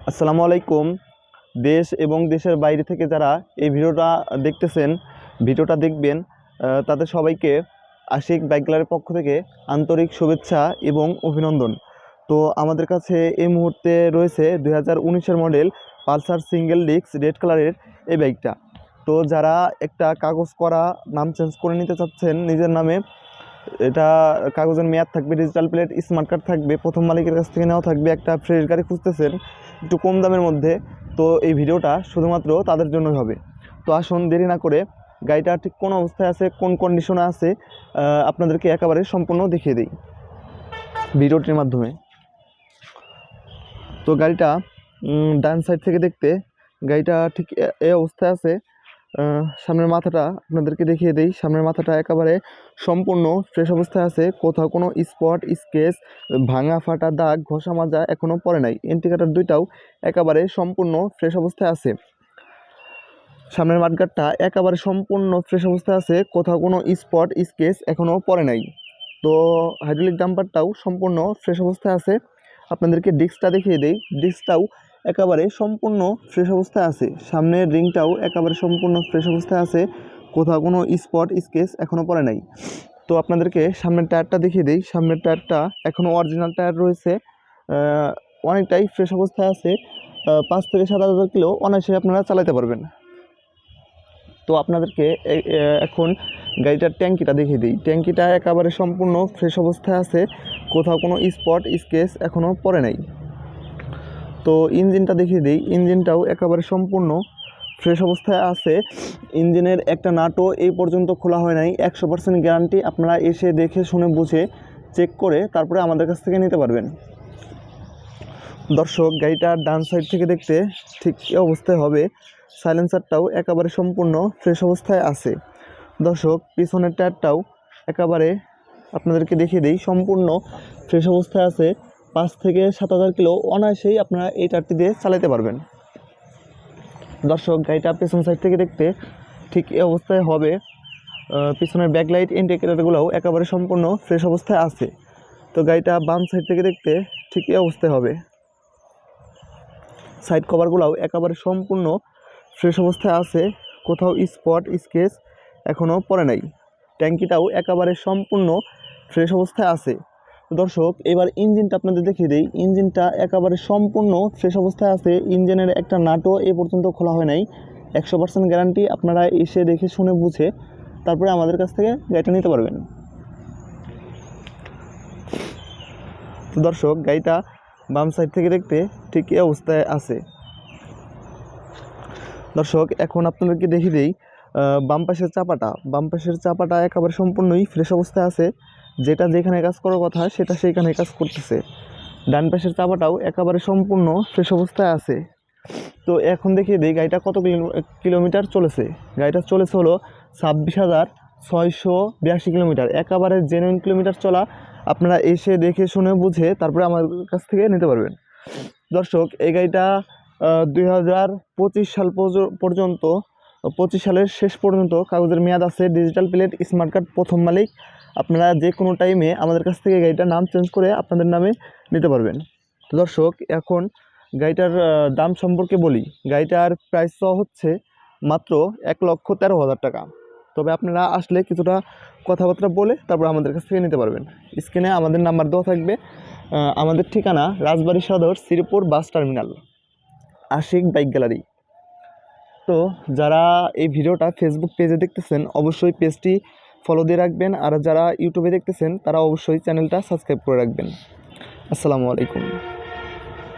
আসসালামু আলাইকুম। দেশ এবং দেশের বাইরে থেকে যারা এই ভিডিওটা দেখবেন, তাদের সবাইকে আশিক বাইক গ্যালারির পক্ষ থেকে আন্তরিক শুভেচ্ছা এবং অভিনন্দন। তো আমাদের কাছে এই মুহূর্তে রয়েছে 2019-এর model Pulsar single disc red কালারের এই বাইকটা। তো যারা একটা কাগজ করা নাম চেঞ্জ করে নিতে চাচ্ছেন নিজের নামে, এটা কাগজের মেয়াদ থাকবে, ডিজিটাল প্লেট, স্মার্ট কার্ড থাকবে, প্রথম মালিকের কাছ থেকে নেওয়া থাকবে, একটা ফ্রেশ গাড়ি খুঁজতেছেন একটু কম দামের মধ্যে, তো এই ভিডিওটা শুধুমাত্র তাদের জন্যই হবে। তো আসুন দেরি না করে গাড়িটা ঠিক কোন অবস্থায় আছে, কোন কন্ডিশনে আছে, আপনাদেরকে একেবারে সম্পূর্ণ দেখিয়ে দিই ভিডিওটির মাধ্যমে। তো গাড়িটা ডান সাইড থেকে দেখতে গাড়িটা ঠিক এই অবস্থায় আছে। সামনের মাথাটা আপনাদেরকে দেখিয়ে দিই। সামনের মাথাটা একেবারে সম্পূর্ণ ফ্রেশ অবস্থায় আছে, কোথাও কোনো স্পট, স্কেচ, ভাঙা ফাটা, দাগ, ঘষা মাজা এখনও পড়ে নাই। ইন্ডিকেটর দুইটাও একেবারে সম্পূর্ণ ফ্রেশ অবস্থায় আছে। সামনের মাঠগাটটা একেবারে সম্পূর্ণ ফ্রেশ অবস্থায় আছে, কোথাও কোনো স্পট, স্কেচ এখনও পড়ে নাই। তো হাইড্রোলিক ডাম্পারটাও সম্পূর্ণ ফ্রেশ অবস্থায় আছে। আপনাদেরকে ডিস্কটা দেখিয়ে দিই। ডিস্কটাও একেবারে সম্পূর্ণ ফ্রেশ অবস্থায় আছে। সামনের রিংটাও একেবারে সম্পূর্ণ ফ্রেশ অবস্থায় আছে, কোথাও কোনো স্পট, স্কেচ এখনও পড়ে নাই। তো আপনাদেরকে সামনের টায়ারটা দেখিয়ে দিই। সামনের টায়ারটা এখনও অরিজিনাল টায়ার রয়েছে, অনেকটাই ফ্রেশ অবস্থায় আছে। 5 থেকে 7,000 কিলো অনায়াসে আপনারা চালাতে পারবেন। তো আপনাদেরকে এখন গাড়িটার ট্যাঙ্কিটা দেখিয়ে দিই। ট্যাঙ্কিটা একেবারে সম্পূর্ণ ফ্রেশ অবস্থায় আছে, কোথাও কোনো স্পট, স্কেচ এখনও পড়ে নাই। তো ইঞ্জিনটা দেখিয়ে দিই। ইঞ্জিনটাও একেবারে সম্পূর্ণ ফ্রেশ অবস্থায় আছে। ইঞ্জিনের একটা নাটও এই পর্যন্ত খোলা হয় নাই। 100% গ্যারান্টি। আপনারা এসে দেখে শুনে বুঝে চেক করে তারপরে আমাদের কাছ থেকে নিতে পারবেন। দর্শক, গাড়িটার ডান সাইড থেকে দেখতে ঠিক এই অবস্থায় হবে। সাইলেন্সারটাও একেবারে সম্পূর্ণ ফ্রেশ অবস্থায় আছে। দর্শক, পিছনের টায়ারটাও একেবারে আপনাদেরকে দেখিয়ে দিই, সম্পূর্ণ ফ্রেশ অবস্থায় আছে। 5 থেকে 7,000 কিলো অনায়াসেই আপনারা এই টায়ারটি দিয়ে চালাতে পারবেন। দর্শক, গাড়িটা পেছন সাইড থেকে দেখতে ঠিক এই অবস্থায় হবে। পিছনের ব্যাকলাইট, ইন্ডিকেটরগুলোও একেবারে সম্পূর্ণ ফ্রেশ অবস্থায় আছে। তো গাড়িটা বাম সাইড থেকে দেখতে ঠিক এই অবস্থায় হবে। সাইড কভারগুলোও একেবারে সম্পূর্ণ ফ্রেশ অবস্থায় আছে, কোথাও স্পট, স্কেচ এখনও পড়ে নাই। ট্যাঙ্কিটাও একেবারে সম্পূর্ণ ফ্রেশ অবস্থায় আছে। দর্শক, এবার ইঞ্জিনটা আপনাদের দেখিয়ে দিই। ইঞ্জিনটা একেবারে সম্পূর্ণ ফ্রেশ অবস্থায় আছে। ইঞ্জিনের একটা নাটও এ পর্যন্ত খোলা হয় নাই। 100% গ্যারান্টি। আপনারা এসে দেখে শুনে বুঝে তারপরে আমাদের কাছ থেকে গাড়িটা নিতে পারবেন। তো দর্শক, গাড়িটা বাম সাইড থেকে দেখতে ঠিক এই অবস্থায় আছে। দর্শক, এখন আপনাদেরকে দেখিয়ে দিই বাম পাশের চাপাটা একেবারে সম্পূর্ণই ফ্রেশ অবস্থায় আছে। যেটা যেখানে কাজ করার কথা সেটা সেইখানে কাজ করতেছে। ডান পাশের চাপাটাও একেবারে সম্পূর্ণ ফ্রেশ অবস্থায় আছে। তো এখন দেখিয়ে দিই গাড়িটা কত কিলোমিটার চলেছে। গাড়িটা চলেছে হলো 26,682 কিলোমিটার। একেবারে জেনুইন কিলোমিটার চলা। আপনারা এসে দেখে শুনে বুঝে তারপরে আমার কাছ থেকে নিতে পারবেন। দর্শক, এই গাড়িটা 2025 সাল পর্যন্ত, 25 সালের শেষ পর্যন্ত কাগজের মেয়াদ আছে। ডিজিটাল প্লেট, স্মার্ট কার্ড, প্রথম মালিক। আপনারা যে কোনো টাইমে আমাদের কাছ থেকে গাড়িটার নাম চেঞ্জ করে আপনাদের নামে নিতে পারবেন। তো দর্শক, এখন গাড়িটার দাম সম্পর্কে বলি। গাড়িটার প্রাইস হচ্ছে মাত্র 1,13,000 টাকা। তবে আপনারা আসলে কিছুটা কথাবার্তা বলে তারপর আমাদের কাছ থেকে নিতে পারবেন। স্ক্রিনে আমাদের নাম্বার দেওয়া থাকবে। আমাদের ঠিকানা Rajbari Sadar, Sreepur bus terminal, Ashik bike gallery. তো যারা এই ভিডিওটা ফেসবুক পেজে দেখতেছেন অবশ্যই পেজটি ফলো দিয়ে রাখবেন, আর যারা ইউটিউবে দেখতেছেন তারা অবশ্যই চ্যানেলটা সাবস্ক্রাইব করে রাখবেন। আসসালামু আলাইকুম।